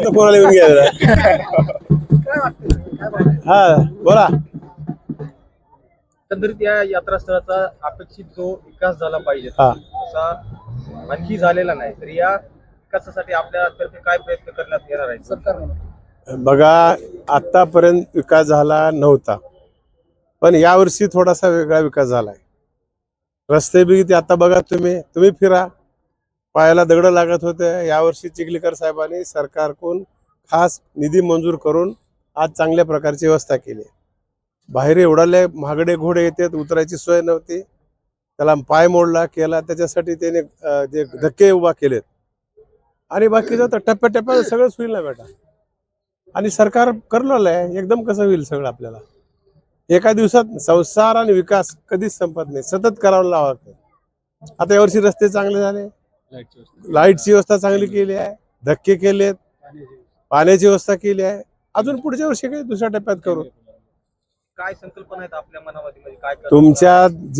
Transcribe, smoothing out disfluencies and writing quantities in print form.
कोणाला येऊन घ्यायला हा बोला. एकंदरीत या यात्रास्थळाचा अपेक्षित जो विकास झाला पाहिजे हा. तसा आणखी झालेला नाही, तर या विकासासाठी आपल्यातर्फे काय प्रयत्न करण्यात येणार आहे सरकार? बघा, आतापर्यंत विकास झाला नव्हता, पण यावर्षी थोडासा वेगळा विकास झालाय. रस्ते बी ते आता बघा, तुम्ही फिरा, पायाला दगड लागत होते. यावर्षी चिखलीकर साहेबांनी सरकारकडून खास निधी मंजूर करून आज चांगल्या प्रकारची व्यवस्था केली. बाहेर एवढाले महागडे घोडे येतात, उतरायची सोय नव्हती, त्याला पाय मोडला केला, त्याच्यासाठी त्याने जे धक्के उभा केलेत. आणि बाकीचं तर टप्प्याटप्प्यात सगळंच होईल ना बेटा. आणि सरकार करणार आहे एकदम. कसं होईल सगळं आपल्याला एका दिवसात? संसार आणि विकास कधीच संपत नाही, सतत करावं लागतं. आता यावर्षी रस्ते चांगले झाले, लाईटची व्यवस्था चांगली केली आहे, धक्के केलेत, पाण्याची व्यवस्था केली आहे. अजून पुढच्या वर्षी काही दुसऱ्या टप्प्यात करू. काय संकल्पना आहेत आपल्या मनामध्ये, म्हणजे काय तुमच्या जे